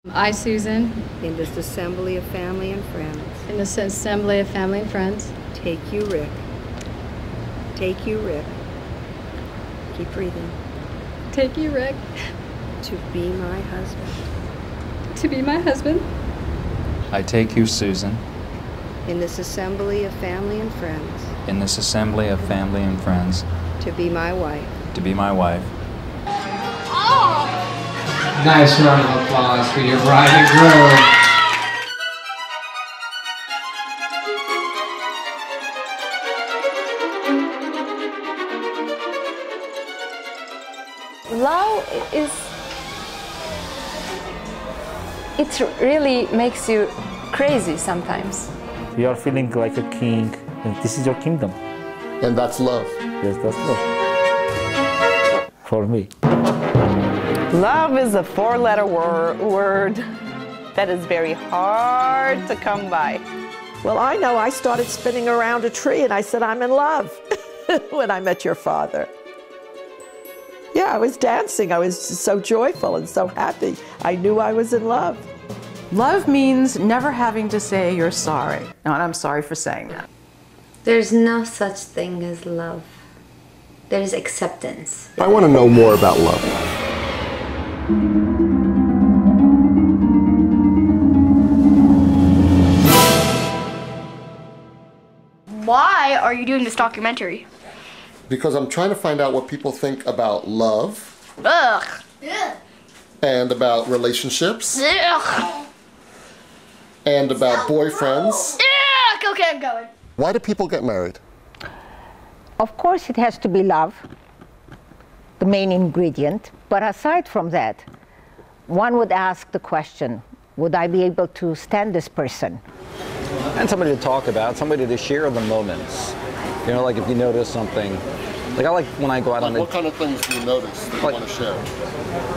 I, Susan, in this assembly of family and friends, in this assembly of family and friends, take you, Rick. Take you, Rick. Keep breathing. take you, Rick, To be my husband. to be my husband. I take you, Susan, In this assembly of family and friends, in this assembly of family and friends, to be my wife. to be my wife. Nice round of applause for your bride and groom. Love it really makes you crazy sometimes. You are feeling like a king, and this is your kingdom. And that's love. Yes, that's love. For me. Love is a four-letter word that is very hard to come by. Well, I know I started spinning around a tree and I said, I'm in love when I met your father. Yeah, I was dancing. I was so joyful and so happy. I knew I was in love. Love means never having to say you're sorry. No, and I'm sorry for saying that. There's no such thing as love. There is acceptance. I want to know more about love. Why are you doing this documentary? Because I'm trying to find out what people think about love. Ugh. And about relationships. Ugh. And about boyfriends. Ugh. Okay, I'm going. Why do people get married? Of course, it has to be love, the main ingredient. But aside from that, one would ask the question, would I be able to stand this person? And somebody to talk about, somebody to share the moments. You know, like if you notice something. Like I like when I go out on what kind of things do you notice that you want to share?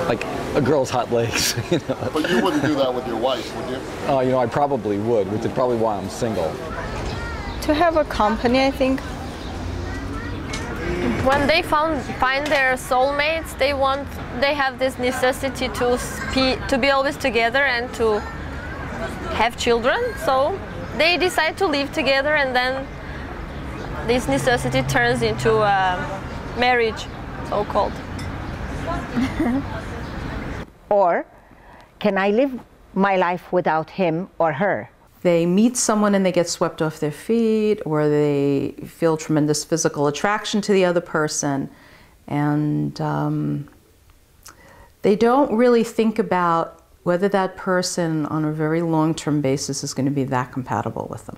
Like a girl's hot legs, you know. But you wouldn't do that with your wife, would you? Oh, you know, I probably would, which is probably why I'm single. To have a company, I think. When they find their soulmates, they have this necessity to be always together and to have children. So they decide to live together, and then this necessity turns into marriage, so-called. Or can I live my life without him or her? They meet someone and they get swept off their feet, or they feel tremendous physical attraction to the other person, and they don't really think about whether that person on a very long-term basis is going to be that compatible with them.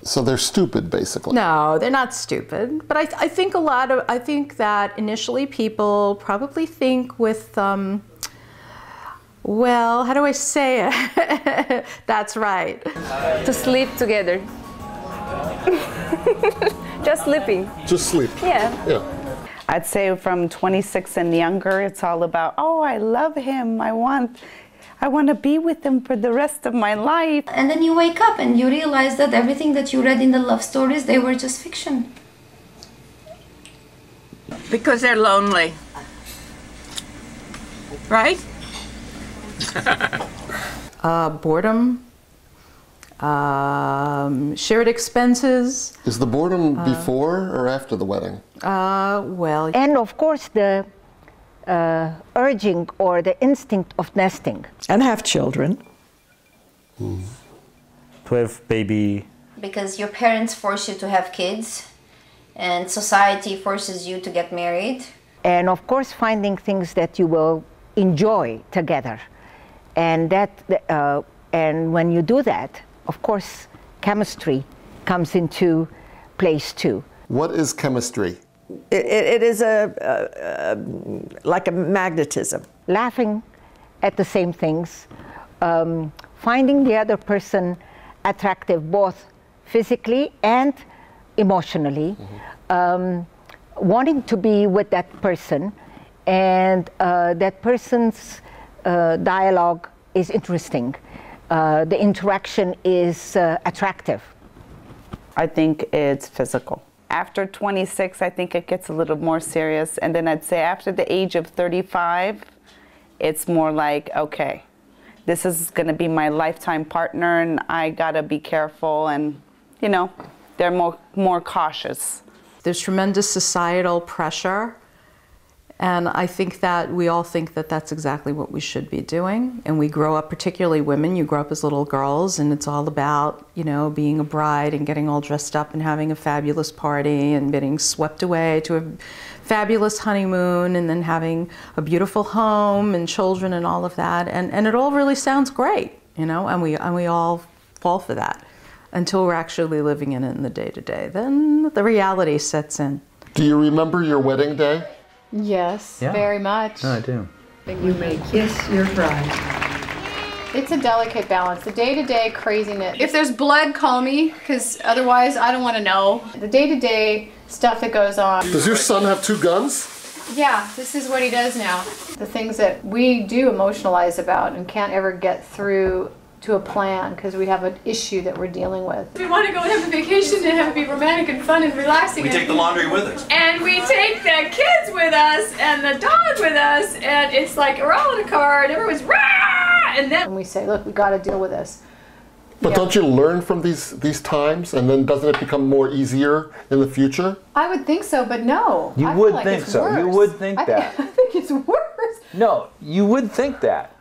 So they're stupid, basically. No, they're not stupid, but I think I think that initially people probably think with, well, how do I say it? That's right. To sleep together. Just sleeping. Just sleep. Yeah. Yeah. I'd say from 26 and younger, it's all about, oh, I love him. I want to be with him for the rest of my life. And then you wake up and you realize that everything that you read in the love stories, they were just fiction. Because they're lonely. Right? Boredom, shared expenses. Is the boredom before or after the wedding? Well. And of course the urging or the instinct of nesting. And have children. To have baby. Because your parents force you to have kids, and society forces you to get married. And of course finding things that you will enjoy together. And and when you do that, of course, chemistry comes into place too. What is chemistry? It is like a magnetism. Laughing at the same things, finding the other person attractive both physically and emotionally, wanting to be with that person, and that person's dialogue is interesting. The interaction is attractive. I think it's physical. After 26, I think it gets a little more serious. And then I'd say after the age of 35, It's more like, okay, this is going to be my lifetime partner, and I got to be careful, and, you know, they're more cautious. There's tremendous societal pressure, and I think that we all think that that's exactly what we should be doing. And we grow up, particularly women, you grow up as little girls, and it's all about, you know, being a bride and getting all dressed up and having a fabulous party and getting swept away to a fabulous honeymoon and then having a beautiful home and children and all of that. And it all really sounds great, you know, and we all fall for that until we're actually living in it in the day-to-day. Then the reality sets in. Do you remember your wedding day? Yes, Yeah. very much. No, I do. You may kiss your bride. It's a delicate balance. The day-to-day craziness. If there's blood, call me, because otherwise I don't want to know. The day-to-day stuff that goes on. Does your son have 2 guns? Yeah, this is what he does now. The things that we do emotionalize about and can't ever get through to a plan because we have an issue that we're dealing with. We want to go and have a vacation and have it be romantic and fun and relaxing. We take the laundry with us. And we take the kids with us and the dog with us, and it's like we're all in a car and everyone's rah! And then we say, look, we got to deal with this. But don't you learn from these times, and then doesn't it become more easier in the future? I would think so, but no. You I would feel like think it's so. worse. You would think that. I think it's worse. No, you would think that.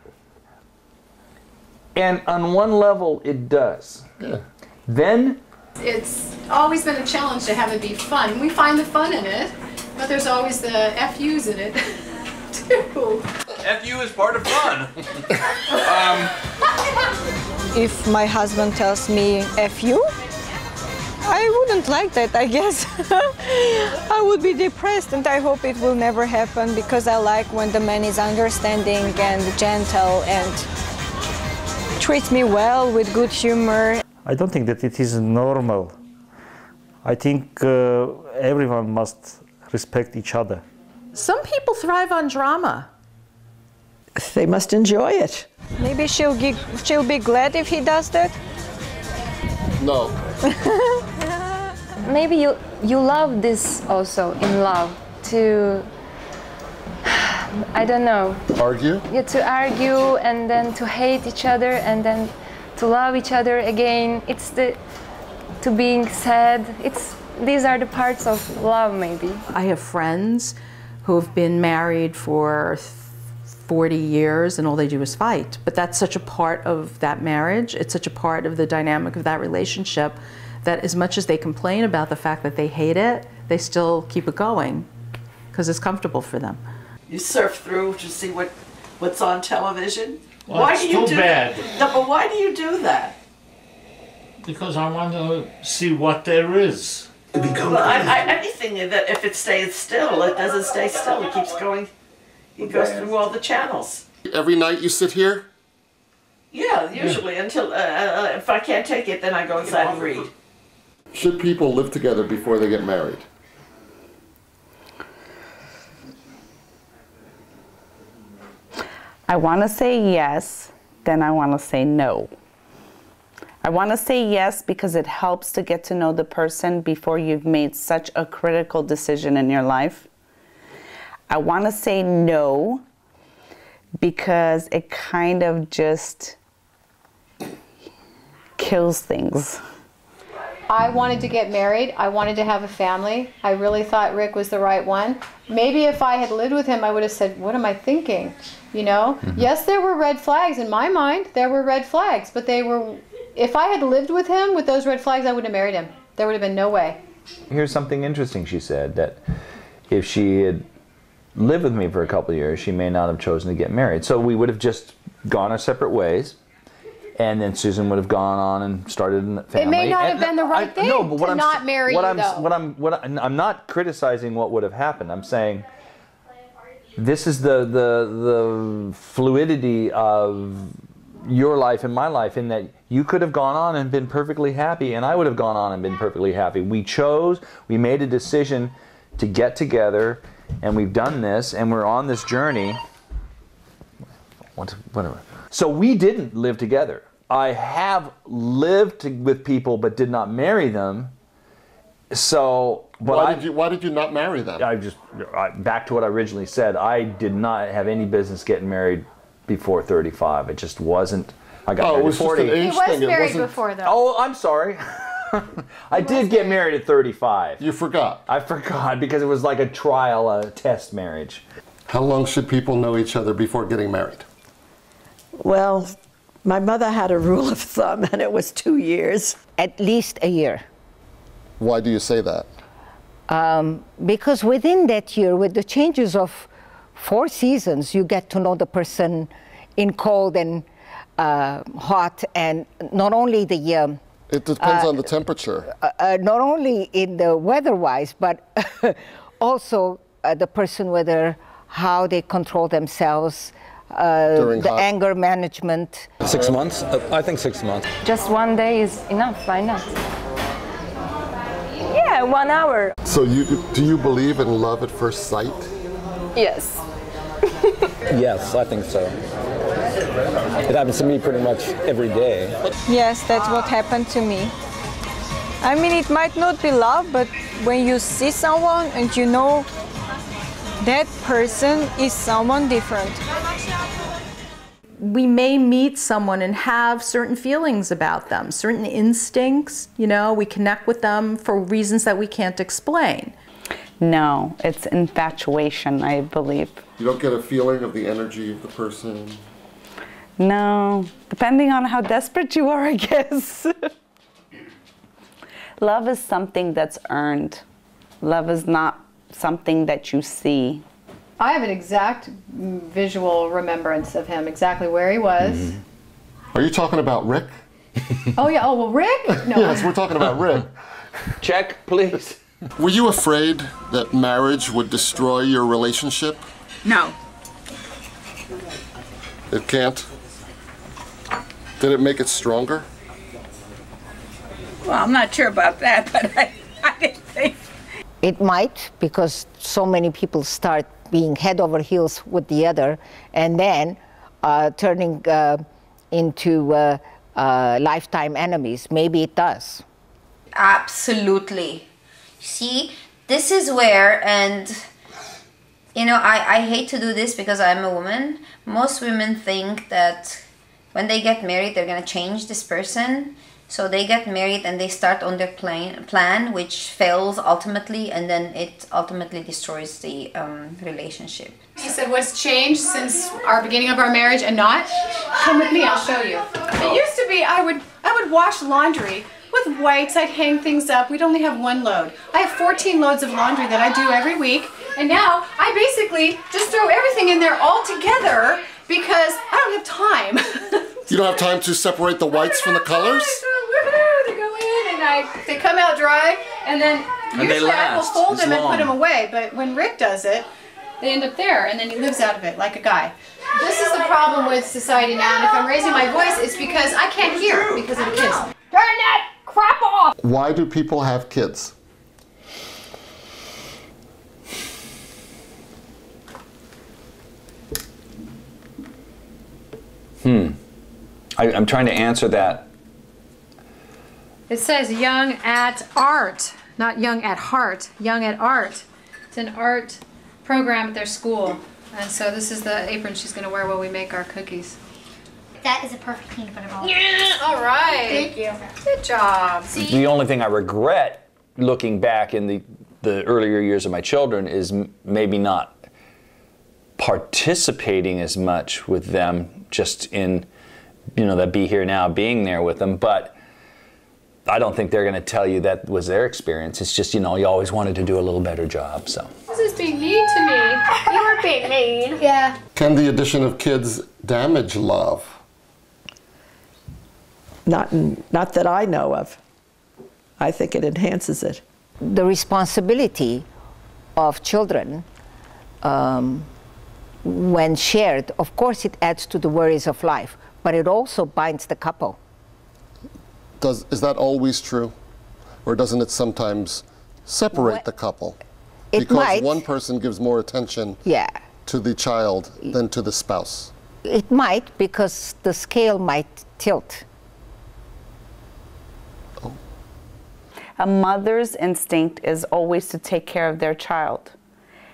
And on one level, it does. Yeah. Then It's always been a challenge to have it be fun. We find the fun in it, but there's always the FUs in it, too. FU is part of fun. If my husband tells me F you, I wouldn't like that, I guess. I would be depressed, and I hope it will never happen, because I like when the man is understanding and gentle and treats me well with good humor. I don't think that it is normal. I think everyone must respect each other. Some people thrive on drama. They must enjoy it. Maybe she'll be glad if he does that. No. Maybe you love this also, in love, to, I don't know. Argue? Yeah, to argue and then to hate each other and then to love each other again. It's to being sad. These are the parts of love, maybe. I have friends who have been married for 40 years and all they do is fight. But that's such a part of that marriage. It's such a part of the dynamic of that relationship that as much as they complain about the fact that they hate it, they still keep it going because it's comfortable for them. You surf through to see what's on television? Well, why do you do that? No, but why do you do that? Because I want to see what there is. Well, anything that if it stays still, it doesn't stay still. It keeps going. It goes through all the channels. Every night you sit here? Yeah, usually until if I can't take it, then I go inside and read. Should people live together before they get married? I want to say yes, then I want to say no. I want to say yes because it helps to get to know the person before you've made such a critical decision in your life. I want to say no because it kind of just kills things. I wanted to get married. I wanted to have a family. I really thought Rick was the right one. Maybe if I had lived with him, I would have said, what am I thinking? You know? Mm-hmm. Yes, there were red flags. In my mind, there were red flags. But they were, if I had lived with him with those red flags, I would have married him. There would have been no way. Here's something interesting she said, that if she had lived with me for a couple of years, she may not have chosen to get married. So we would have just gone our separate ways. And then Susan would have gone on and started a family. It may not have been the right thing to not marry you, though. I'm not criticizing what would have happened. I'm saying this is the fluidity of your life and my life, in that you could have gone on and been perfectly happy, and I would have gone on and been perfectly happy. We made a decision to get together, and we've done this, and we're on this journey. Whatever. So we didn't live together. I have lived with people but did not marry them, So, but why did you not marry them? Back to what I originally said. I did not have any business getting married before 35. It just wasn't. I got married at 40. He was married before, though. Oh, I'm sorry. I did get married at 35. You forgot. I forgot because it was like a trial, a test marriage. How long should people know each other before getting married? Well, my mother had a rule of thumb, and it was 2 years. At least a year. Why do you say that? Because within that year, with the changes of 4 seasons, you get to know the person in cold and hot, and not only the... it depends on the temperature. Not only in the weather-wise, but also the person, whether how they control themselves, the anger management. 6 months? I think 6 months. Just 1 day is enough, why not? Yeah, 1 hour. So do you believe in love at first sight? Yes. Yes, I think so. It happens to me pretty much every day. Yes, that's what happened to me. I mean, it might not be love, but when you see someone and you know that person is someone different. We may meet someone and have certain feelings about them, certain instincts, you know, we connect with them for reasons that we can't explain. No, it's infatuation, I believe. You don't get a feeling of the energy of the person? No, depending on how desperate you are, I guess. Love is something that's earned. Love is not something that you see. I have an exact visual remembrance of him, exactly where he was. Are you talking about Rick? Oh, yeah. Oh, well, Rick? No. Yes, we're talking about Rick. Check, please. Were you afraid that marriage would destroy your relationship? No. It can't? Did it make it stronger? Well, I'm not sure about that, but I didn't think. It might, because so many people start being head over heels with the other, and then turning into lifetime enemies. Maybe it does. Absolutely. See, this is where, and you know, I hate to do this because I'm a woman. Most women think that when they get married, they're gonna change this person. So they get married and they start on their plan, which fails ultimately, and then it ultimately destroys the relationship. He said, what's changed since our beginning of our marriage and not? Come with me, I'll show you. It used to be I would wash laundry with whites, I'd hang things up. We'd only have 1 load. I have 14 loads of laundry that I do every week, and now I basically just throw everything in there all together because I don't have time. You don't have time to separate the whites from the colors? They go in and they come out dry, and then usually I will fold them and put them away, but when Rick does it, they end up there, and then he lives out of it like a guy. This is the problem with society now, and if I'm raising my voice, it's because I can't hear because of the kids. Turn that crap off! Why do people have kids? I'm trying to answer that. It says young at art, not young at heart, young at art. It's an art program at their school. And so this is the apron she's going to wear while we make our cookies. That is a perfect peanut butter ball. Yeah, all right. Thank you. Good job. See? The only thing I regret looking back in the earlier years of my children is maybe not participating as much with them, just in, you know, that be here now, being there with them. But I don't think they're going to tell you that was their experience. It's just, you know, you always wanted to do a little better job, so. This is being mean to me. You were being mean. Yeah. Can the addition of kids damage love? Not that I know of. I think it enhances it. The responsibility of children, when shared, of course it adds to the worries of life, but it also binds the couple. Is that always true? Or doesn't it sometimes separate the couple? Because one person gives more attention to the child than to the spouse. It might, because the scale might tilt. A mother's instinct is always to take care of their child.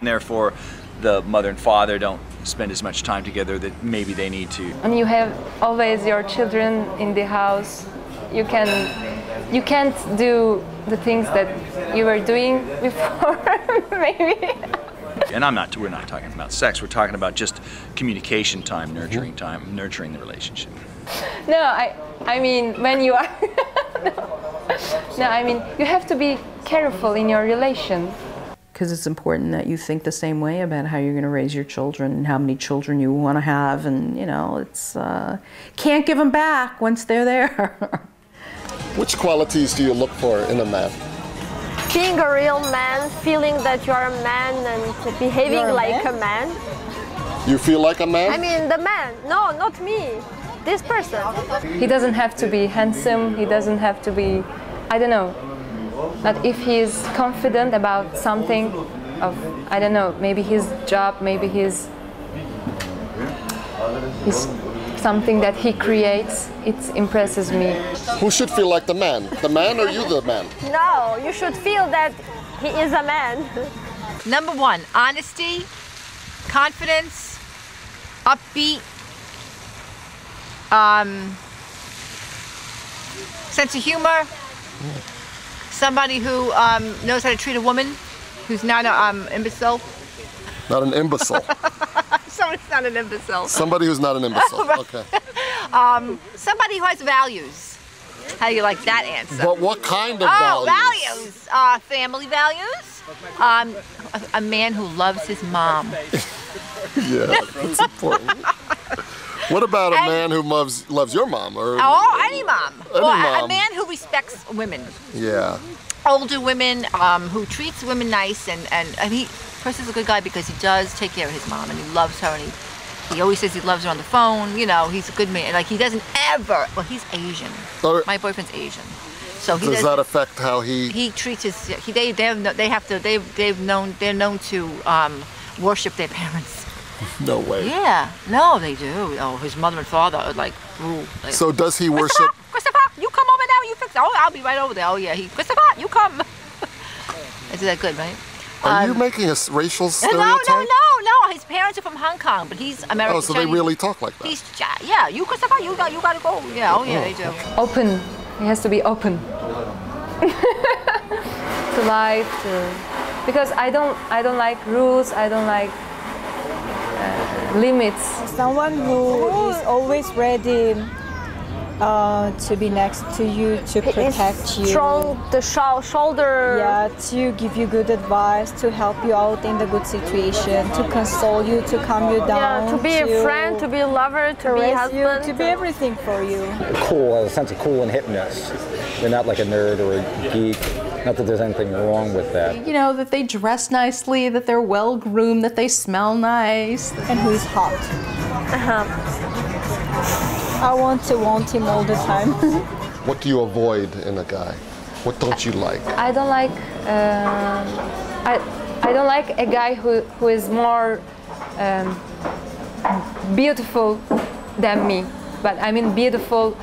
Therefore, the mother and father don't spend as much time together that maybe they need to. And you have always your children in the house. You can't do the things that you were doing before, maybe. And we're not talking about sex, we're talking about just communication time, nurturing the relationship. No, I mean, when you are, no, I mean, you have to be careful in your relation. Because it's important that you think the same way about how you're going to raise your children and how many children you want to have, and you know, it's can't give them back once they're there. Which qualities do you look for in a man? Being a real man, feeling that you are a man and behaving like a man. You feel like a man? I mean, the man. No, not me. This person. He doesn't have to be handsome. He doesn't have to be, I don't know. But if he's confident about something of, I don't know, maybe his job, maybe his something that he creates, it impresses me. Who should feel like the man? The man or you the man? No, you should feel that he is a man. Number one, honesty, confidence, upbeat, sense of humor, somebody who knows how to treat a woman, who's not an imbecile. Not an imbecile. Somebody's not an imbecile. Somebody who's not an imbecile, okay. Somebody who has values. How do you like that answer? But what kind of values? Values. Family values. A man who loves his mom. Yeah, that's important. What about a man who loves your mom? Or any mom. Mom. A man who respects women. Yeah. Older women, who treats women nice, and he, Chris is a good guy because he does take care of his mom and he loves her, and he always says he loves her on the phone. You know, he's a good man. Like, he doesn't ever. Well, he's Asian. My boyfriend's Asian, so he does that affect how he treats his? They're known to worship their parents. No way. Yeah, no, they do. Oh, his mother and father are like, ooh. Like, so does he worship? Christopher, you come over now. You fix it. Oh, I'll be right over there. Oh yeah, Christopher, you come. Is that good, right? Are you making a racial stereotype? No. His parents are from Hong Kong, but he's American. Oh, so Chinese. They really talk like that? Yeah, you Christopher, you gotta go. Yeah, they do. Open. He has to be open to life, because I don't like rules. I don't like limits. Someone who is always ready to be next to you, to protect you. Strong, the shoulder. Yeah, to give you good advice, to help you out in the good situation, to console you, to calm you down. Yeah, to be a friend, to be a lover, to be a husband. To be everything for you. Cool, a sense of cool and hipness. You're not like a nerd or a geek. Not that there's anything wrong with that. You know, that they dress nicely, that they're well groomed, that they smell nice. And who is hot. I want him all the time. What do you avoid in a guy? What don't you like? I don't like. I don't like a guy who is more beautiful than me. But I mean beautiful,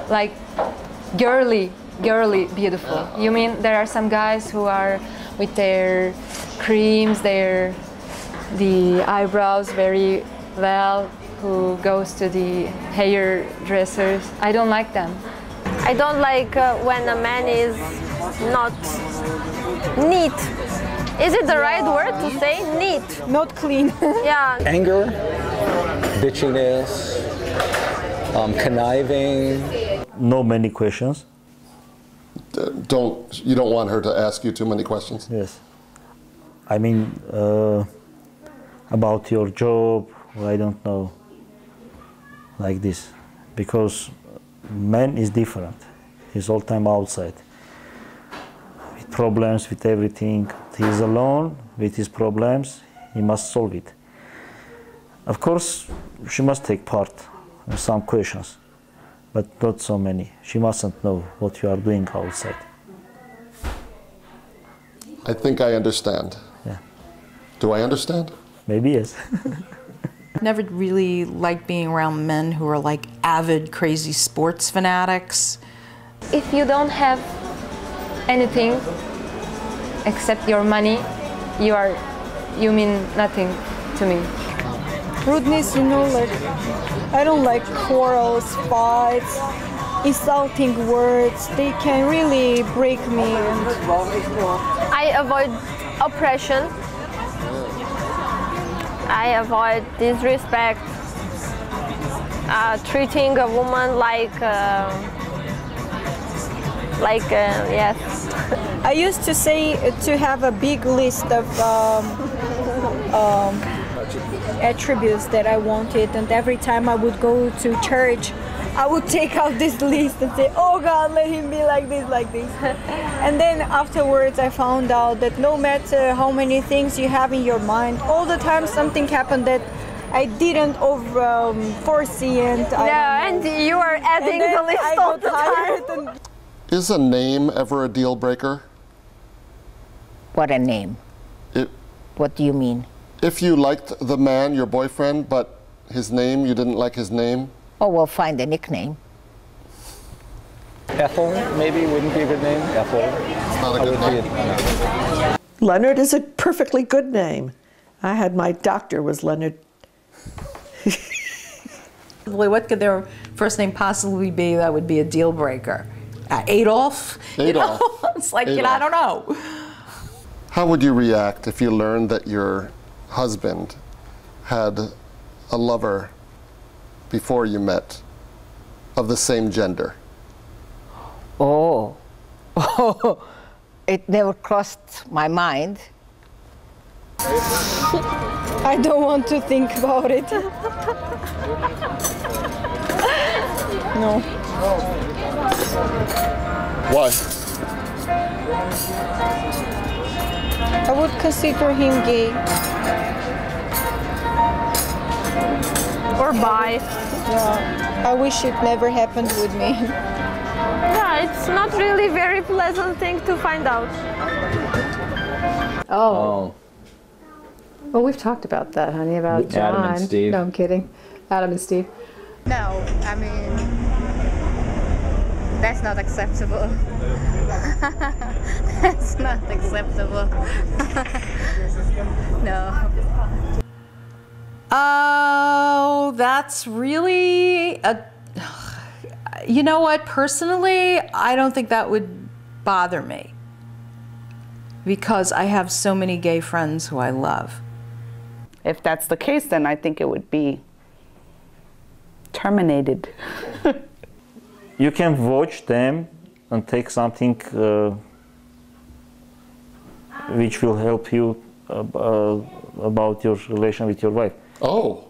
like girly beautiful. You mean there are some guys who are with their creams, the eyebrows very well, who goes to the hairdressers. I don't like them. I don't like when a man is not neat. Is it the right word to say? Neat. Not clean. Yeah. Anger, bitchiness, conniving. No many questions. You don't want her to ask you too many questions? Yes. I mean, about your job, I don't know, like this, because man is different. He's all time outside, with problems, with everything. He's alone with his problems. He must solve it. Of course, she must take part in some questions, but not so many. She mustn't know what you are doing outside. I think I understand. Yeah. Do I understand? Maybe yes. Never really liked being around men who are like avid, crazy sports fanatics. If you don't have anything except your money, you mean nothing to me. Rudeness, you know, like I don't like quarrels, fights, insulting words. They can really break me. I avoid oppression. I avoid disrespect. Treating a woman like yes. I used to say to have a big list of attributes that I wanted, and every time I would go to church, I would take out this list and say, oh God, let him be like this, like this. And then afterwards I found out that no matter how many things you have in your mind, all the time something happened that I didn't foresee, and and you are adding the list all the time. Is a name ever a deal breaker? What a name? What do you mean? If you liked the man, your boyfriend, but his name, you didn't like his name? Oh, we'll find a nickname. Ethel, maybe, wouldn't be a good name? Ethel. It's not a good name. Leonard is a perfectly good name. I had my doctor was Leonard. What could their first name possibly be that would be a deal breaker? Adolf? You know? It's like, I don't know. How would you react if you learned that your husband had a lover before you met of the same gender? Oh, it never crossed my mind. I don't want to think about it. No. Why? I would consider him gay. Or bi. Yeah. I wish it never happened with me. Yeah, it's not really very pleasant thing to find out. Oh. Well, we've talked about that, honey, about John. Adam and Steve. No, I'm kidding. Adam and Steve. No, I mean, that's not acceptable. That's not acceptable. No. Oh, that's really a... You know what? Personally, I don't think that would bother me, because I have so many gay friends who I love. If that's the case, then I think it would be terminated. You can watch them and take something which will help you about your relation with your wife. Oh,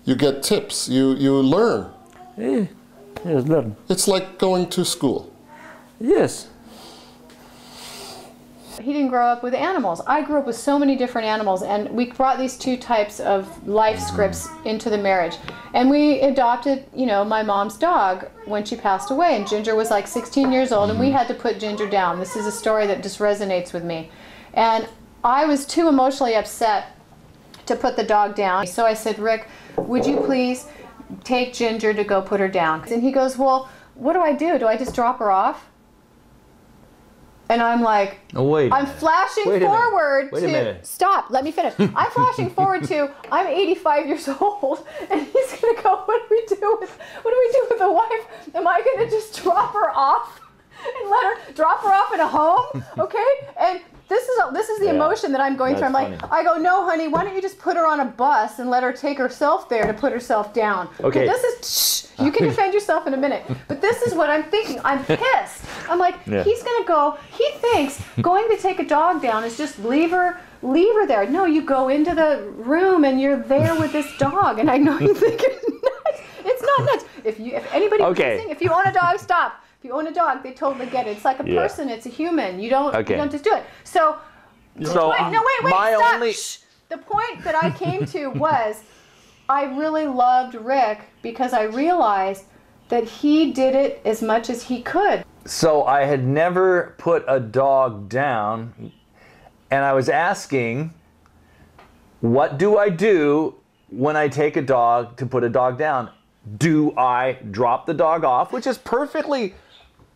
you get tips, you learn. Yeah. Yes, learn. It's like going to school. Yes. He didn't grow up with animals. I grew up with so many different animals, and we brought these two types of life scripts into the marriage. And we adopted, you know, my mom's dog when she passed away, and Ginger was like 16 years old, and we had to put Ginger down. This is a story that just resonates with me. And I was too emotionally upset to put the dog down. So I said, Rick, would you please take Ginger to go put her down? And he goes, well, what do I do? Do I just drop her off? And I'm like, oh, wait. I'm flashing forward to, stop, let me finish. I'm flashing forward to, I'm 85 years old, and he's gonna go, what do we do with the wife? Am I gonna just drop her off and drop her off in a home? Okay? And this is the emotion that I'm going through. I'm like, I go, no, honey, why don't you just put her on a bus and let her take herself there to put herself down? Okay. This is, you can defend yourself in a minute. But this is what I'm thinking. I'm pissed. I'm like, he's going to go, he thinks going to take a dog down is just leave her there. No, you go into the room and you're there with this dog. And I know you think it's nuts. It's not nuts. If anybody listening, if you own a dog, stop. If you own a dog, they totally get it. It's like a person. It's a human. You don't just do it. So wait, stop. The point that I came to was I really loved Rick because I realized that he did it as much as he could. So I had never put a dog down, and I was asking, what do I do when I take a dog to put a dog down? Do I drop the dog off, which is perfectly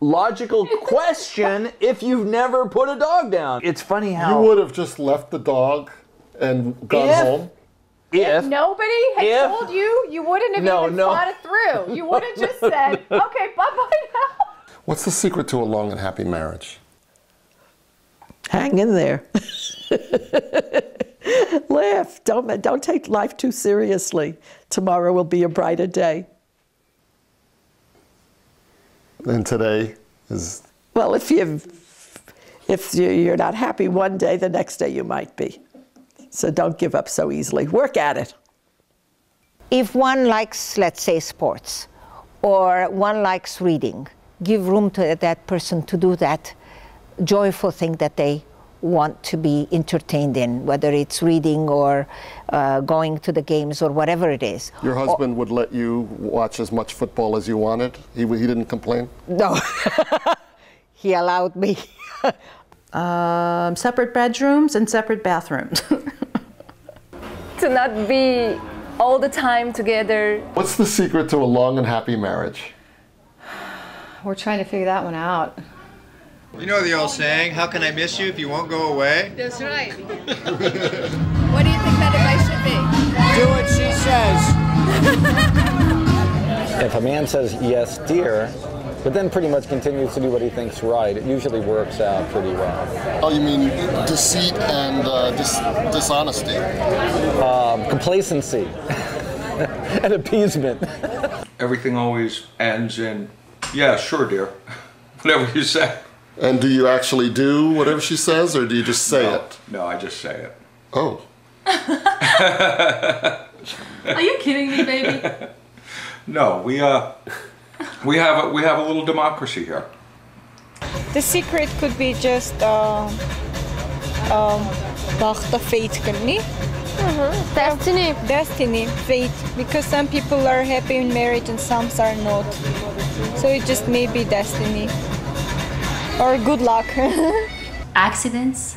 logical question if you've never put a dog down. It's funny how... You would have just left the dog and gone home? If nobody had told you, you wouldn't have even thought it through. You would have just said, okay, bye-bye now. What's the secret to a long and happy marriage? Hang in there. Laugh. Don't take life too seriously. Tomorrow will be a brighter day. And today is... Well, if you're not happy one day, the next day you might be. So don't give up so easily. Work at it. If one likes, let's say, sports, or one likes reading, give room to that person to do that joyful thing that they want to be entertained in, whether it's reading or going to the games or whatever it is. Your husband would let you watch as much football as you wanted? He didn't complain? No. He allowed me. Separate bedrooms and separate bathrooms. To not be all the time together. What's the secret to a long and happy marriage? We're trying to figure that one out. You know the old saying, how can I miss you if you won't go away? That's right. What do you think that advice should be? Do what she says. If a man says, yes, dear, but then pretty much continues to do what he thinks right, it usually works out pretty well. Oh, you mean deceit and dishonesty? Complacency and appeasement. Everything always ends in, yeah, sure, dear. Whatever you say. And do you actually do whatever she says, or do you just say it? No, I just say it. Oh. Are you kidding me, baby? No, we have a little democracy here. The secret could be just fate, Destiny. Destiny, fate. Because some people are happy in marriage and some are not. So it just may be destiny. Or good luck. Accidents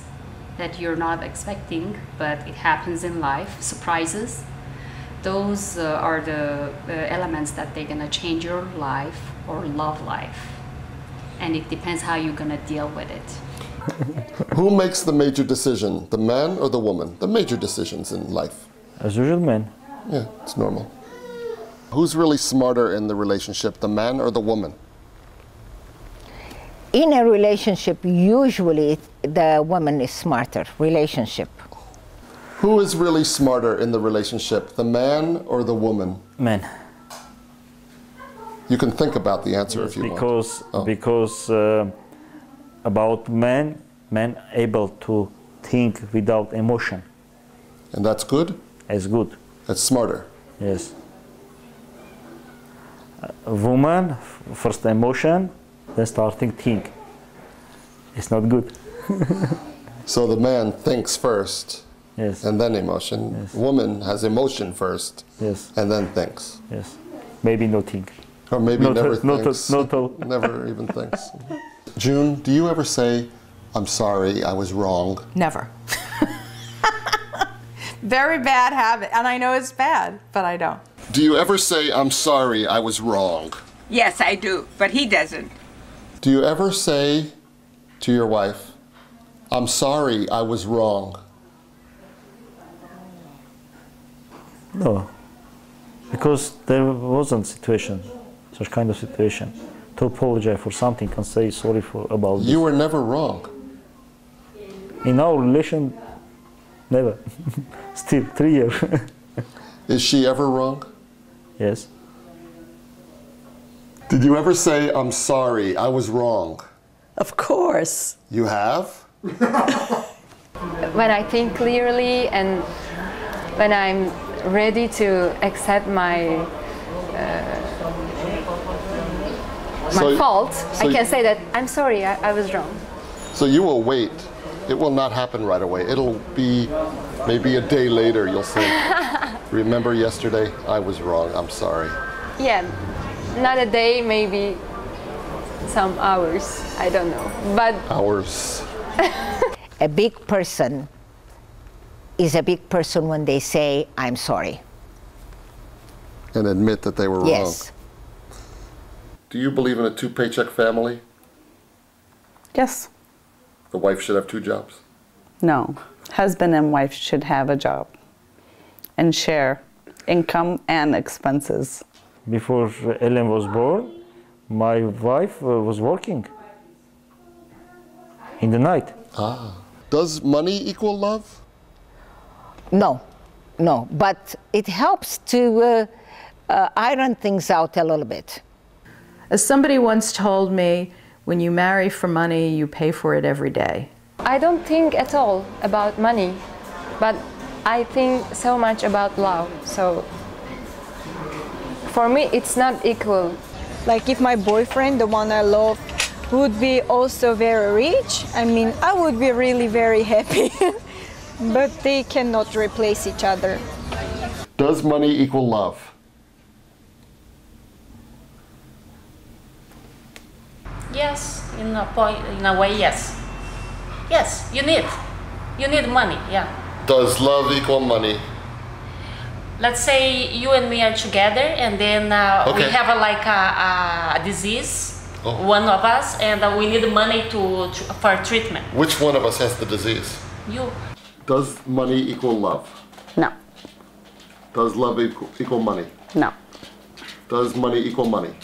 that you're not expecting, but it happens in life, surprises. Those are the elements that they're gonna change your life or love life. And it depends how you're gonna deal with it. Who makes the major decision, the man or the woman? The major decisions in life. As usual, man. Yeah, it's normal. Who's really smarter in the relationship, the man or the woman? In a relationship, usually the woman is smarter. Relationship. Who is really smarter in the relationship, the man or the woman? Man. You can think about the answer if you want. Because about men able to think without emotion. And that's good? It's good. That's smarter. Yes. A woman, first emotion, then starting think. It's not good. So the man thinks first. Yes. And then emotion. Yes. Woman has emotion first. Yes. And then thinks. Yes. Maybe no think. Or maybe never thinks. No. Never even thinks. June, do you ever say, I'm sorry, I was wrong? Never. Very bad habit, and I know it's bad, but I don't. Do you ever say, I'm sorry, I was wrong? Yes, I do, but he doesn't. Do you ever say to your wife, I'm sorry, I was wrong? No. Because there wasn't such kind of situation, to apologize for something and say sorry about this. You were never wrong. In our relation, never. Still 3 years. Is she ever wrong? Yes. Did you ever say, I'm sorry, I was wrong? Of course. You have? When I think clearly and when I'm ready to accept my fault, I can say that I'm sorry, I was wrong. So you will wait. It will not happen right away. It'll be maybe a day later you'll say, remember yesterday? I was wrong, I'm sorry. Yeah, not a day, maybe some hours, I don't know. But hours. A big person is a big person when they say, I'm sorry. And admit that they were wrong. Yes. Do you believe in a two-paycheck family? Yes. The wife should have 2 jobs? No. Husband and wife should have a job and share income and expenses. Before Ellen was born, my wife was working in the night. Ah. Does money equal love? No, no, but it helps to iron things out a little bit. As somebody once told me, when you marry for money, you pay for it every day. I don't think at all about money, but I think so much about love. So for me, it's not equal. Like if my boyfriend, the one I love, would be also very rich, I mean, I would be really very happy. But they cannot replace each other. Does money equal love? Yes, in a way, yes. Yes, you need money, yeah. Does love equal money? Let's say you and me are together, and then we have a disease, one of us, and we need money for treatment. Which one of us has the disease? You. Does money equal love? No. Does love equal money? No. Does money equal money?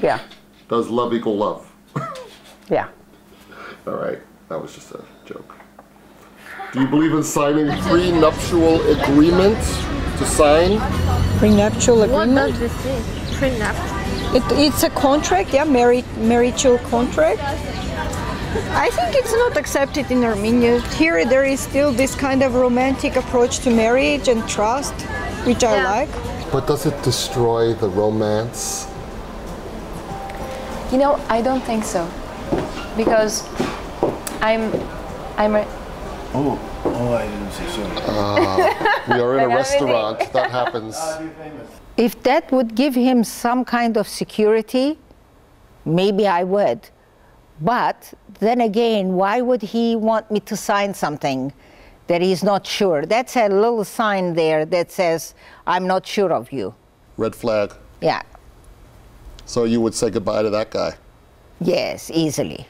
Yeah. Does love equal love? Yeah. All right, that was just a joke. Do you believe in signing prenuptial agreements to sign? Prenuptial agreement? What does this mean? Prenup? It's a contract, yeah, marital contract. I think it's not accepted in Armenia. Here there is still this kind of romantic approach to marriage and trust, which I like. But does it destroy the romance? You know, I don't think so, because I'm a... Oh, I didn't say so. We are in a restaurant. That happens. If that would give him some kind of security, maybe I would. But then again, why would he want me to sign something that he's not sure? That's a little sign there that says, I'm not sure of you. Red flag. Yeah. So you would say goodbye to that guy? Yes, easily.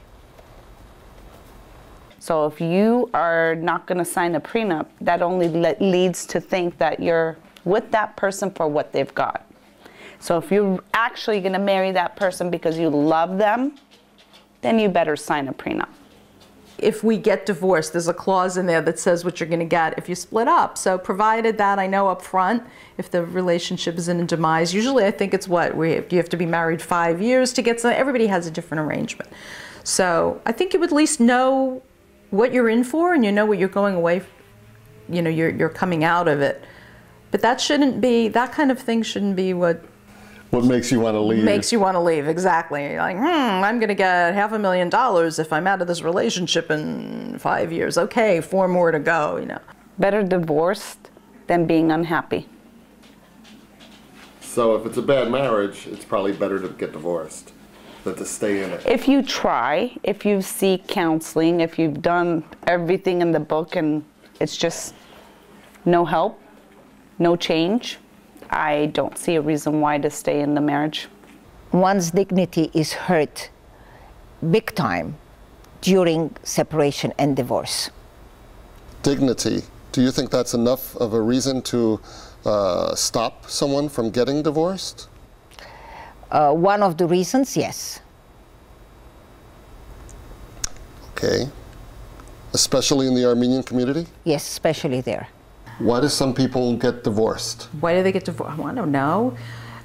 So if you are not going to sign a prenup, that only leads to think that you're with that person for what they've got. So if you're actually going to marry that person because you love them, then you better sign a prenup. If we get divorced, there's a clause in there that says what you're going to get if you split up. So provided that I know up front, if the relationship is in a demise, usually I think it's what, you have to be married 5 years to get some, everybody has a different arrangement. So I think you would at least know what you're in for, and you know what you're going away, you know, you're coming out of it. But that shouldn't be, that kind of thing shouldn't be what makes you want to leave. Makes you want to leave, exactly. You're like, I'm going to get $500,000 if I'm out of this relationship in 5 years. Okay, 4 more to go, you know. Better divorced than being unhappy. So if it's a bad marriage, it's probably better to get divorced than to stay in it. If you try, if you seek counseling, if you've done everything in the book and it's just no help, no change, I don't see a reason why to stay in the marriage. One's dignity is hurt big time during separation and divorce. Dignity. Do you think that's enough of a reason to stop someone from getting divorced? One of the reasons, yes. Okay. Especially in the Armenian community? Yes, especially there. Why do some people get divorced? Why do they get divorced? Well, I don't know.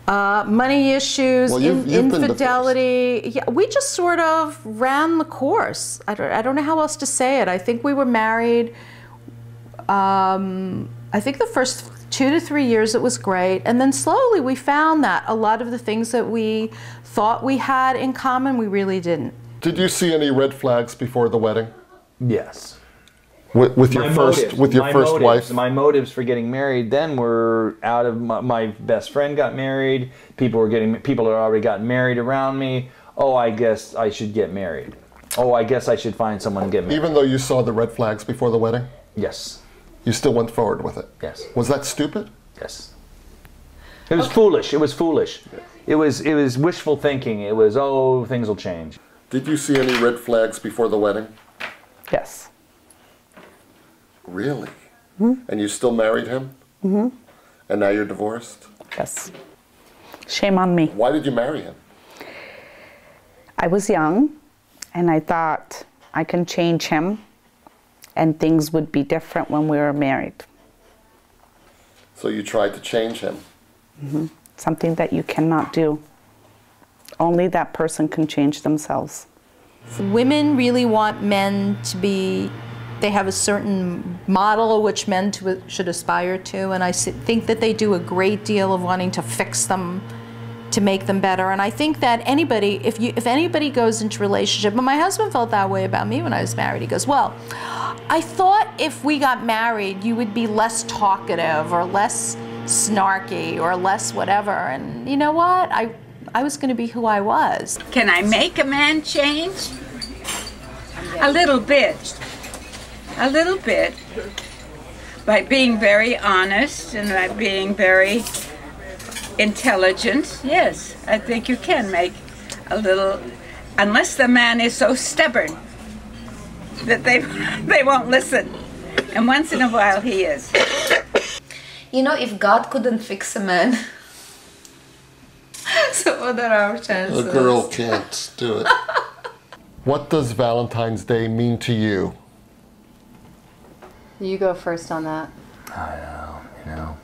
Money issues, well, you've infidelity. Yeah, we just sort of ran the course. I don't know how else to say it. I think we were married. I think the first 2 to 3 years it was great, and then slowly we found that a lot of the things that we thought we had in common, we really didn't. Did you see any red flags before the wedding? Yes. With your first wife? My motives for getting married then were out of my best friend got married. People had already gotten married around me. Oh, I guess I should get married. Oh, I guess I should find someone to get married. Even though you saw the red flags before the wedding? Yes. You still went forward with it? Yes. Was that stupid? Yes. It was foolish. It was foolish. It was wishful thinking. It was, oh, things will change. Did you see any red flags before the wedding? Yes. Really? And you still married him? And now you're divorced? Yes. Shame on me. Why did you marry him? I was young, and I thought I can change him, and things would be different when we were married. So you tried to change him? Something that you cannot do. Only that person can change themselves. Women really want men to be, they have a certain model which men should aspire to, and I think that they do a great deal of wanting to fix them, to make them better. And I think that anybody, if anybody goes into a relationship, and my husband felt that way about me when I was married, he goes, well, I thought if we got married, you would be less talkative or less snarky or less whatever. And you know what? I was going to be who I was. Can I make a man change? A little bit. A little bit. By being very honest and by being very intelligent, yes, I think you can make a little, unless the man is so stubborn that they won't listen. And once in a while he is. You know, if God couldn't fix a man, so what are our chances? A girl can't do it. What does Valentine's Day mean to you? You go first on that. I know, you know.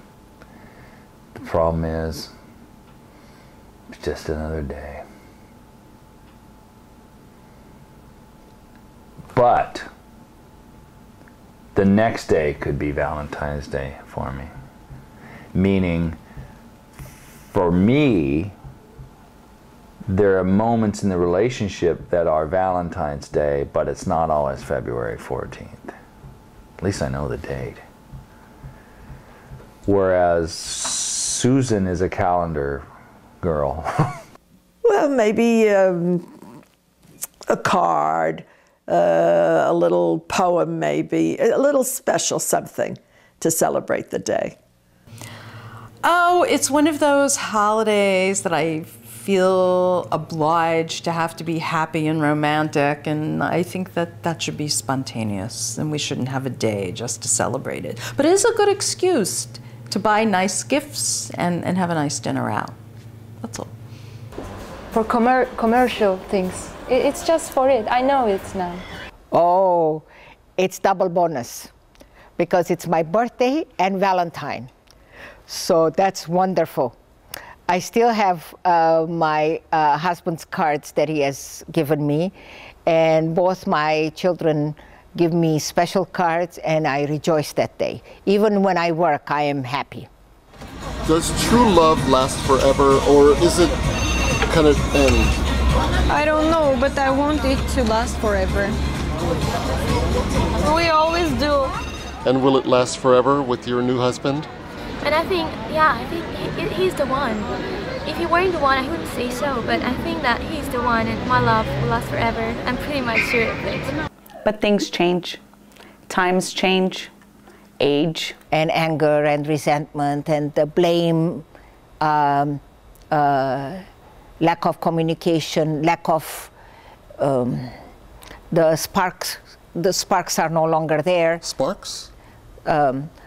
The problem is, it's just another day. But the next day could be Valentine's Day for me. Meaning, for me, there are moments in the relationship that are Valentine's Day, but it's not always February 14th. At least I know the date. Whereas Susan is a calendar girl. Well, maybe a card, a little poem maybe, a little special something to celebrate the day. Oh, it's one of those holidays that I feel obliged to have to be happy and romantic, and I think that that should be spontaneous, and we shouldn't have a day just to celebrate it. But it is a good excuse to buy nice gifts and have a nice dinner out. That's all. For commercial things, it's just for it. I know it's now. Oh, it's double bonus because it's my birthday and Valentine. So that's wonderful. I still have my husband's cards that he has given me, and both my children give me special cards, and I rejoice that day. Even when I work, I am happy. Does true love last forever, or is it kind of end? I don't know, but I want it to last forever. We always do. And will it last forever with your new husband? And I think, yeah, I think he's the one. If he weren't the one, I wouldn't say so, but I think that he's the one and my love will last forever. I'm pretty much sure of it. But things change. Times change. Age. And anger and resentment and the blame, lack of communication, lack of the sparks. The sparks are no longer there. Sparks?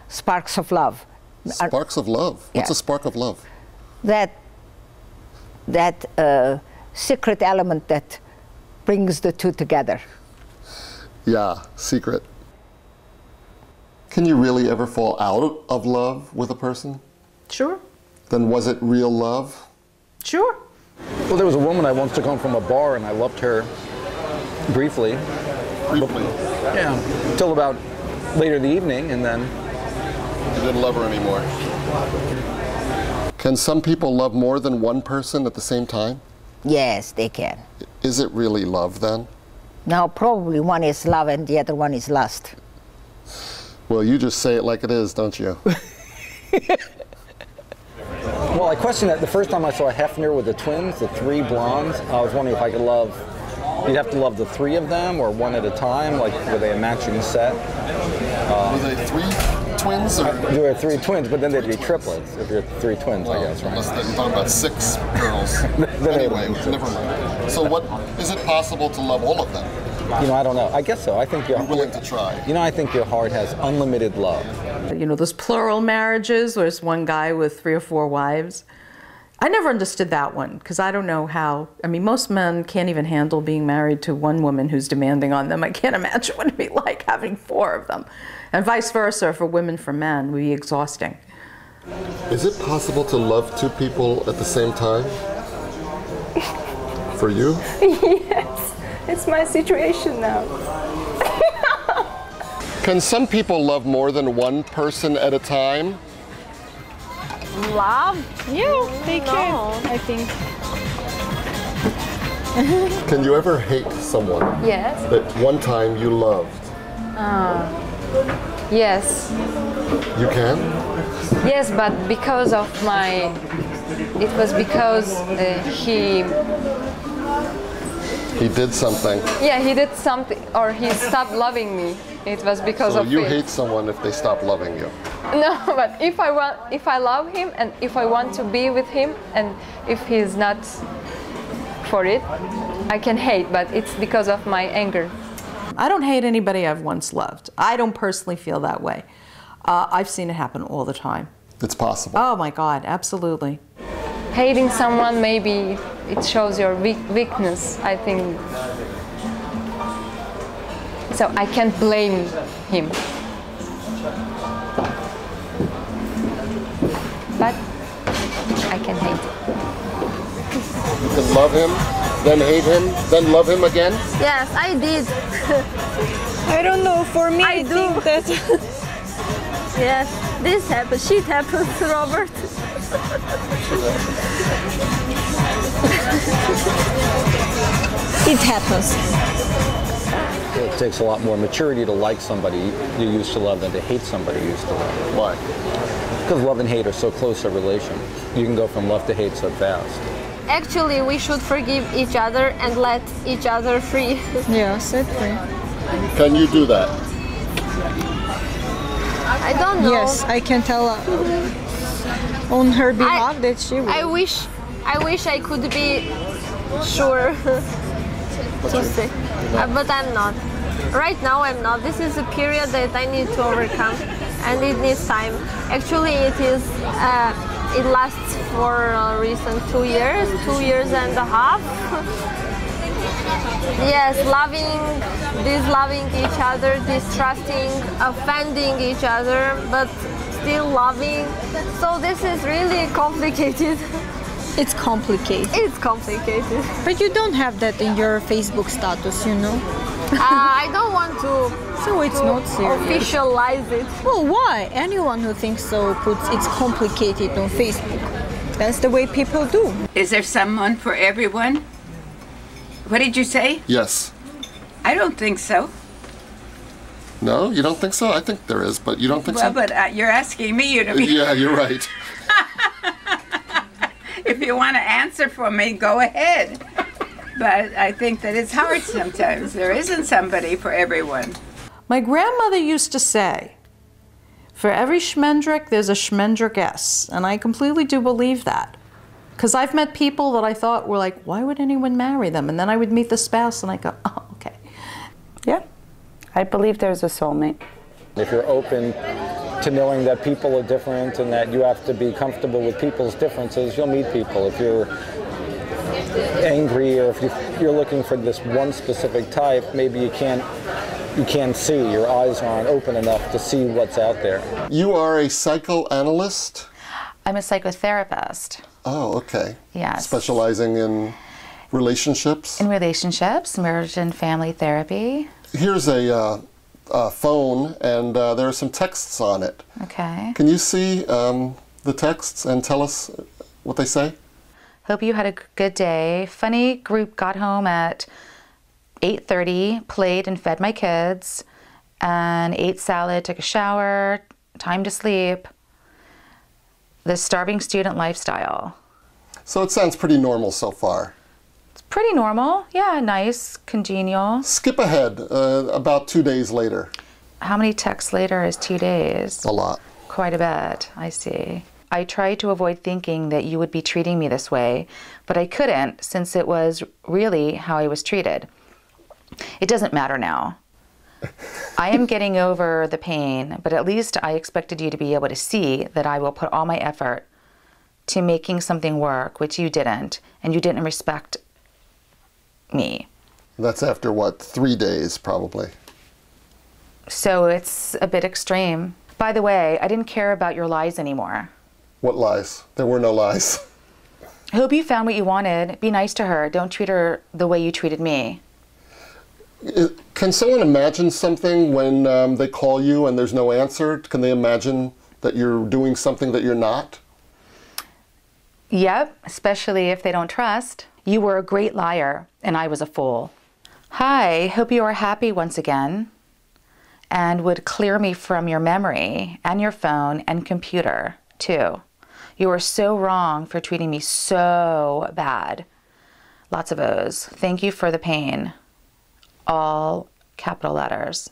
Sparks of love. Sparks of love? What's a spark of love? That secret element that brings the two together. Yeah, secret. Can you really ever fall out of love with a person? Sure. Then was it real love? Sure. Well, there was a woman I once took home from a bar, and I loved her briefly. Briefly? Yeah, until about later in the evening, and then... You didn't love her anymore. Can some people love more than one person at the same time? Yes, they can. Is it really love then? No, probably one is love and the other one is lust. Well, you just say it like it is, don't you? Well, I questioned that the first time I saw Hefner with the twins, the three blondes. I was wondering if I could love, you'd have to love the three of them or one at a time, like were they a matching set? Were they three twins? Or? There are 3 twins, but then there'd be triplets if you're 3 twins, I guess, right? Unless you're talking about 6 girls. Anyway, never mind. So what, is it possible to love all of them? You know, I don't know. I guess so. I think you're willing to try. You know, I think your heart has unlimited love. You know, those plural marriages where it's one guy with 3 or 4 wives. I never understood that one because I don't know how. I mean, most men can't even handle being married to one woman who's demanding on them. I can't imagine what it'd be like having 4 of them. And vice versa for women for men would be exhausting. Is it possible to love 2 people at the same time? For you? Yes. It's my situation now. Can some people love more than one person at a time? Love? Yeah, they can, I think. Can you ever hate someone Yes. that one time you loved? Yes. You can? Yes, but because of it was because He did something. Yeah, he did something, or he stopped loving me. It was because of So you it. hate someone if they stop loving you? No, but if I love him and if I want to be with him and if he's not for it, I can hate, but it's because of my anger. I don't hate anybody I've once loved. I don't personally feel that way. I've seen it happen all the time. It's possible. Oh my God, absolutely. Hating someone, maybe it shows your weakness, I think. So I can't blame him. But I can hate. You can love him, then hate him, then love him again? Yes, I did. I don't know, for me I think that... Yes, this happens, shit happens, Robert. It happens. It takes a lot more maturity to like somebody you used to love than to hate somebody you used to love. Why? Because love and hate are so close a relation. You can go from love to hate so fast. Actually, we should forgive each other and let each other free. Yeah, set free. Can you do that? I don't know. Yes, I can tell on her behalf that she will. I wish I could be sure to say, but I'm not. Right now I'm not. This is a period that I need to overcome, and it needs time. Actually, it is. It lasts for a recent 2 years, 2 years and a half. Yes, loving each other, distrusting, offending each other, but still loving. So this is really complicated. It's complicated. It's complicated. But you don't have that in your Facebook status, you know? I don't want to. So it's not serious. Officialize it. Well, why? Anyone who thinks so puts it's complicated on Facebook. That's the way people do. Is there someone for everyone? What did you say? Yes. I don't think so. No, you don't think so? I think there is, but you don't think well, so? Well, but you're asking me to be... Yeah, you're right. If you want to answer for me, go ahead. But I think that it's hard sometimes. There isn't somebody for everyone. My grandmother used to say, for every Schmendrick, there's a Schmendrickess. And I completely do believe that. Because I've met people that I thought were like, why would anyone marry them? And then I would meet the spouse and I go, oh, okay. Yeah, I believe there's a soulmate. If you're open to knowing that people are different and that you have to be comfortable with people's differences, you'll meet people. If you're angry or if you're looking for this one specific type, maybe you can't see. Your eyes aren't open enough to see what's out there. You are a psychoanalyst? I'm a psychotherapist. Oh, okay. Yes. Specializing in relationships? In relationships, marriage and family therapy. Here's a phone, and there are some texts on it. Okay. Can you see the texts and tell us what they say? Hope you had a good day. Funny group got home at 8:30, played and fed my kids, and ate salad, took a shower, time to sleep. The starving student lifestyle. So it sounds pretty normal so far. It's pretty normal. Yeah, nice, congenial. Skip ahead about 2 days later. How many texts later is 2 days? A lot. Quite a bit, I see. I tried to avoid thinking that you would be treating me this way, but I couldn't since it was really how I was treated. It doesn't matter now. I am getting over the pain, but at least I expected you to be able to see that I will put all my effort to making something work, which you didn't, and you didn't respect me. That's after what, 3 days probably? So it's a bit extreme. By the way, I didn't care about your lies anymore. What lies? There were no lies. I hope you found what you wanted. Be nice to her. Don't treat her the way you treated me. Can someone imagine something when they call you and there's no answer? Can they imagine that you're doing something that you're not? Yep, especially if they don't trust. You were a great liar, and I was a fool. Hi, hope you are happy once again, and would clear me from your memory and your phone and computer, too. You were so wrong for treating me so bad. Lots of O's. Thank you for the pain. All capital letters.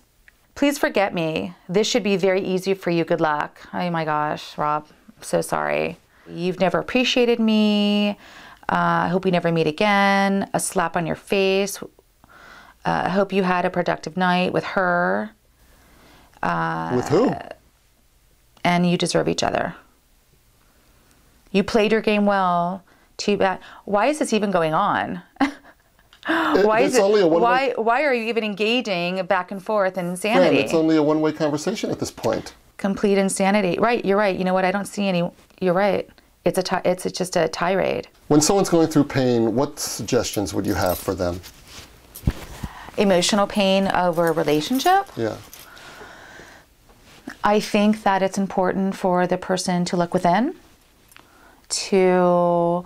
Please forget me. This should be very easy for you. Good luck. Oh my gosh, Rob, I'm so sorry. You've never appreciated me. I hope we never meet again. A slap on your face. I hope you had a productive night with her. With who? And you deserve each other. You played your game well. Too bad. Why is this even going on? Why are you even engaging back and forth in insanity? Fran, it's only a one-way conversation at this point. Complete insanity. Right, you're right. You know what? I don't see any. You're right. It's just a tirade. When someone's going through pain, what suggestions would you have for them? Emotional pain over a relationship? Yeah. I think that it's important for the person to look within, to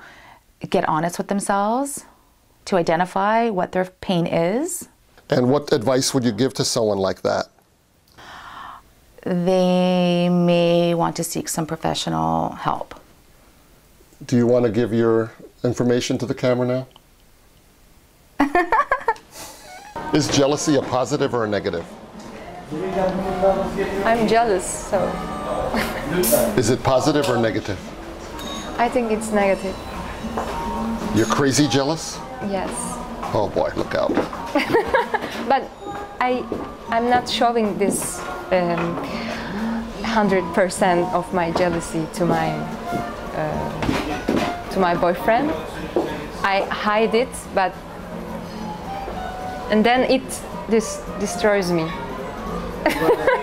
get honest with themselves, to identify what their pain is. And what advice would you give to someone like that? They may want to seek some professional help. Do you want to give your information to the camera now? Is jealousy a positive or a negative? I'm jealous, so. Is it positive or negative? I think it's negative. You're crazy jealous? Yes. Oh boy, look out. But I'm not showing this 100% of my jealousy to my boyfriend. I hide it, but and then it destroys me.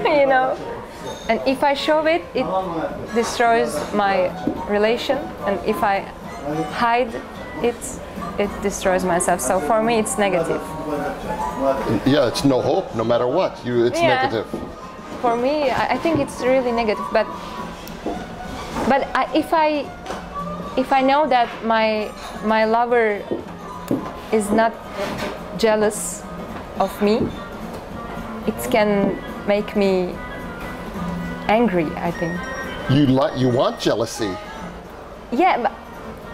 You know. And if I show it, it destroys my relation. And if I hide it, it destroys myself. So for me, it's negative. Yeah, it's no hope, no matter what. It's negative. For me, I think it's really negative. But if I know that my lover is not jealous of me, it can make me angry, I think. You want jealousy? Yeah, but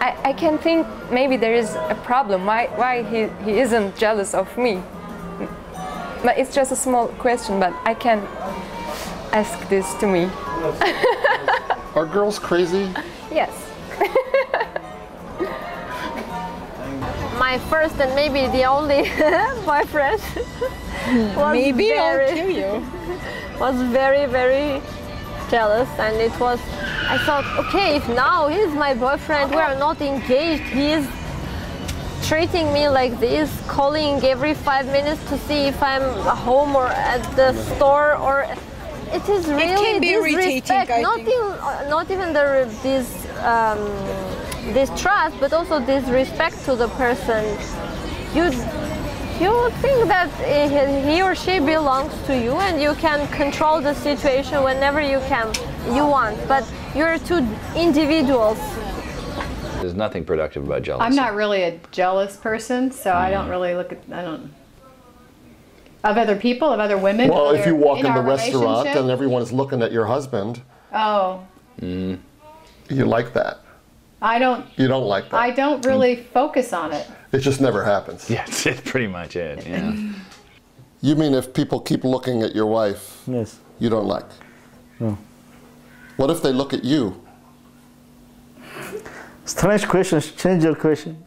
I can think maybe there is a problem. Why he isn't jealous of me? But it's just a small question, but I can ask this to me. Are girls crazy? Yes. My first and maybe the only boyfriend was very, very jealous, and it was, I thought, okay, if now he's my boyfriend, we are not engaged, he is treating me like this, calling every 5 minutes to see if I'm home or at the store, or it is really disrespect, not even this trust, but also disrespect to the person. You think that he or she belongs to you and you can control the situation whenever you want, but you're two individuals. There's nothing productive about jealousy. I'm not really a jealous person, so I don't really look at, of other people, of other women. Well, if you walk in the restaurant and everyone is looking at your husband. Oh. You like that. You don't like that. I don't really focus on it. It just never happens. Yeah, that's pretty much it. Yeah. You mean if people keep looking at your wife, yes, you don't like? No. What if they look at you? Strange question. Change your question.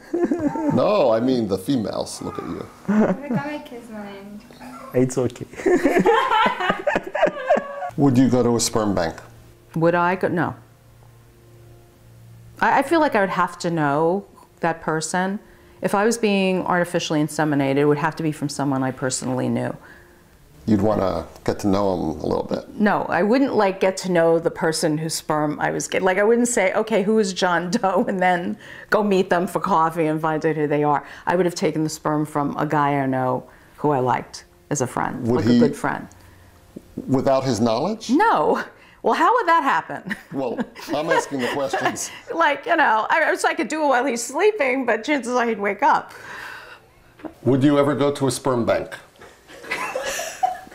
No, I mean the females look at you. It's okay. Would you go to a sperm bank? Would I go? No. I feel like I would have to know that person. If I was being artificially inseminated, it would have to be from someone I personally knew. You'd want to get to know them a little bit. No, I wouldn't like get to know the person whose sperm I was getting. Like I wouldn't say, okay, who is John Doe, and then go meet them for coffee and find out who they are. I would have taken the sperm from a guy I know who I liked as a friend, Would like he, a good friend. Without his knowledge? No. Well, how would that happen? Well, I'm asking the questions. Like, you know, I wish I could do it while he's sleeping, but chances are he'd wake up. Would you ever go to a sperm bank?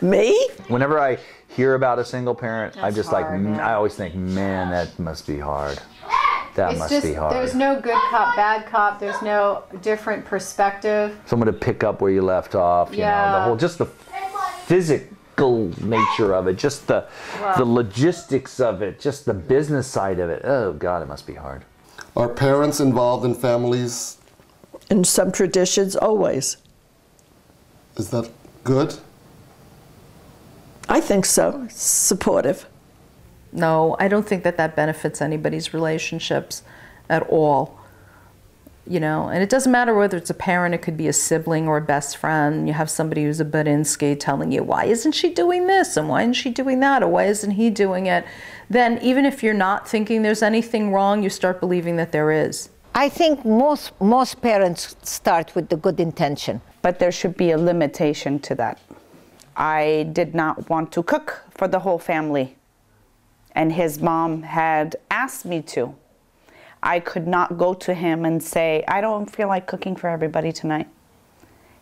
Me? Whenever I hear about a single parent, I'm just hard, like, yeah. I always think, man, that must be hard. That It's must just, be hard. there's no good cop, bad cop. There's no different perspective. Someone to pick up where you left off, you know, the whole, just the physical nature of it, just the logistics of it, just the business side of it. Oh God, it must be hard. Are parents involved in families? In some traditions, always. Is that good? I think so. It's supportive. No, I don't think that that benefits anybody's relationships at all. You know, and it doesn't matter whether it's a parent, it could be a sibling or a best friend. You have somebody who's a Badinsky telling you, why isn't she doing this? And why isn't she doing that? Or why isn't he doing it? Then even if you're not thinking there's anything wrong, you start believing that there is. I think most parents start with the good intention. But there should be a limitation to that. I did not want to cook for the whole family, and his mom had asked me to. I could not go to him and say, I don't feel like cooking for everybody tonight.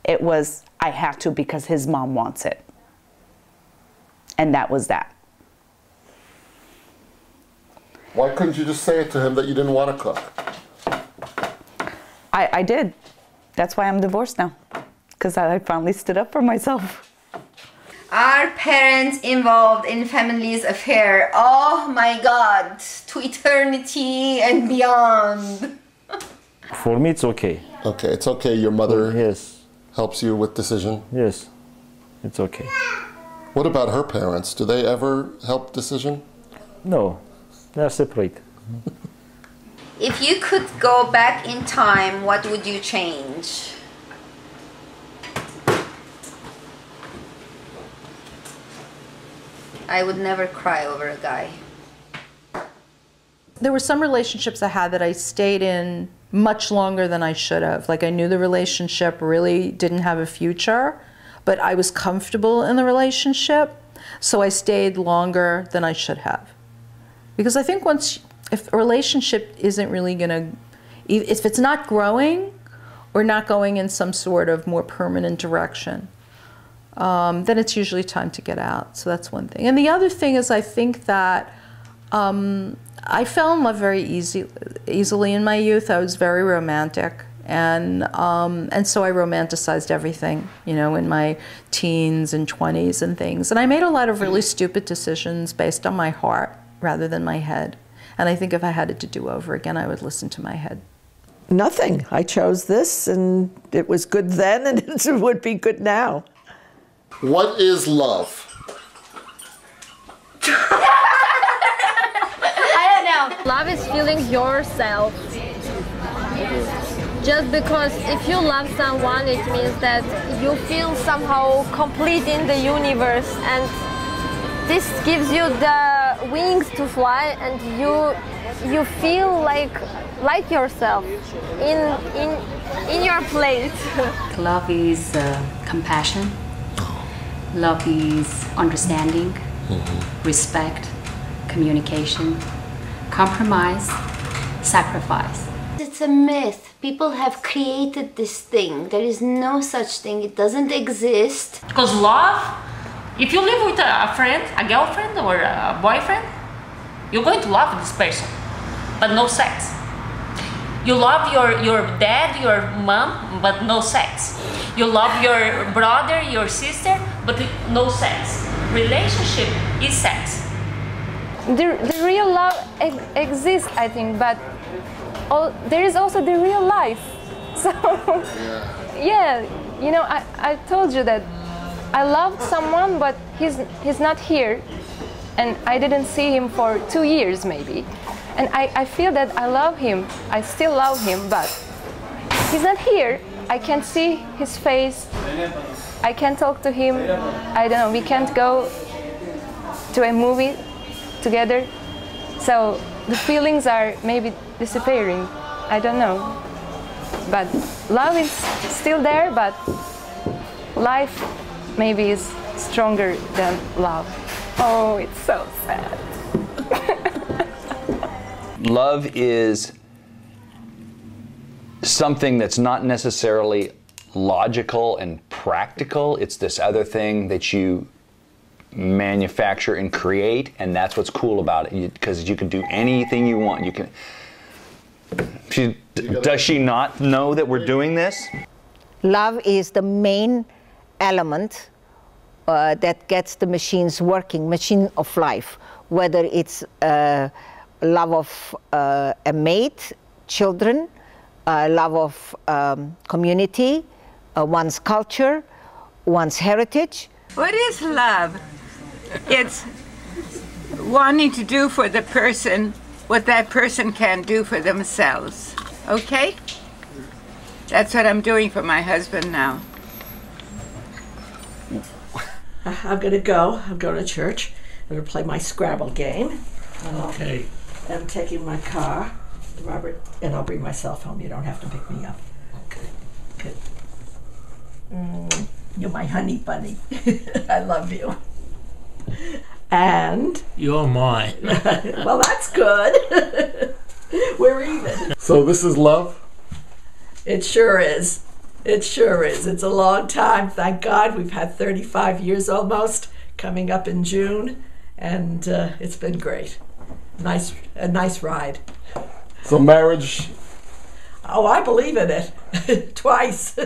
It was, I had to because his mom wants it. And that was that. Why couldn't you just say it to him that you didn't want to cook? I did. That's why I'm divorced now, because I finally stood up for myself. Are parents involved in family's affair? Oh my God, to eternity and beyond. For me, it's okay. Okay, it's okay. Your mother yes. helps you with decision? Yes, it's okay. What about her parents? Do they ever help decision? No, they're separate. If you could go back in time, what would you change? I would never cry over a guy. There were some relationships I had that I stayed in much longer than I should have. Like I knew the relationship really didn't have a future, but I was comfortable in the relationship, so I stayed longer than I should have. Because I think if a relationship isn't really gonna, if it's not growing or not going in some sort of more permanent direction, then it's usually time to get out. So that's one thing. And the other thing is I think that I fell in love very easily in my youth. I was very romantic. And so I romanticized everything, you know, in my teens and 20s and things. And I made a lot of really stupid decisions based on my heart rather than my head. And I think if I had it to do over again, I would listen to my head. Nothing. I chose this, and it was good then, and it would be good now. What is love? I don't know. Love is feeling yourself. Just because if you love someone, it means that you feel somehow complete in the universe, and this gives you the wings to fly, and you feel like yourself in your place. Love is compassion. Love is understanding, respect, communication, compromise, sacrifice. It's a myth. People have created this thing. There is no such thing. It doesn't exist. Because love, if you live with a friend, a girlfriend or a boyfriend, you're going to love this person, but no sex. You love your dad, your mom, but no sex. You love your brother, your sister, but no sex. Relationship is sex. The real love exists, I think, but there is also the real life. So, yeah, you know, I told you that I loved someone, but he's not here, and I didn't see him for 2 years maybe. And I feel that I love him, I still love him, but he's not here. I can't see his face, I can't talk to him, I don't know, we can't go to a movie together. So the feelings are maybe disappearing, I don't know. But love is still there, but life maybe is stronger than love. Oh, it's so sad. Love is something that's not necessarily logical and practical. It's this other thing that you manufacture and create, and that's what's cool about it, because you can do anything you want. You can. Does she not know that we're doing this? Love is the main element that gets the machines working, machine of life, whether it's love of a mate, children, love of community, one's culture, one's heritage. What is love? It's wanting to do for the person what that person can do for themselves, okay? That's what I'm doing for my husband now. I'm gonna go. I'm going to church. I'm gonna play my Scrabble game. Okay. I'm taking my car, Robert, and I'll bring myself home. You don't have to pick me up. Okay. Good. You're my honey bunny. I love you. And you're mine. Well, that's good. We're even. So this is love? It sure is. It sure is. It's a long time. Thank God. We've had 35 years almost coming up in June, and it's been great. A nice ride. So marriage? Oh, I believe in it. Twice.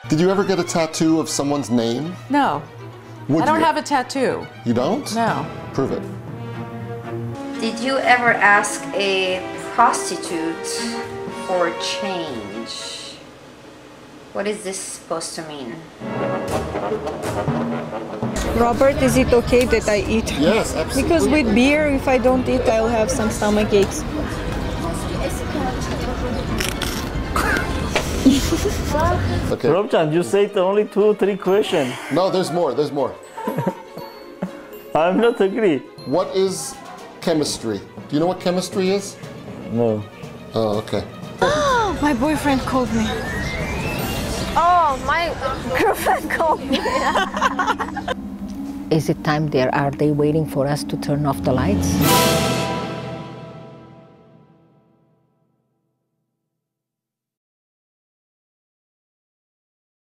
Did you ever get a tattoo of someone's name? No. I don't have a tattoo. You don't? No. Prove it. Did you ever ask a prostitute for change? What is this supposed to mean? Robert, is it okay that I eat? Yes, absolutely. Because with beer, if I don't eat, I'll have some stomach aches. Okay. Robchan, you said only 2 or 3 questions. No, there's more. There's more. I'm not agree. What is chemistry? Do you know what chemistry is? No. Oh, okay. My boyfriend called me. Oh, my girlfriend called me. Is it time there? Are they waiting for us to turn off the lights?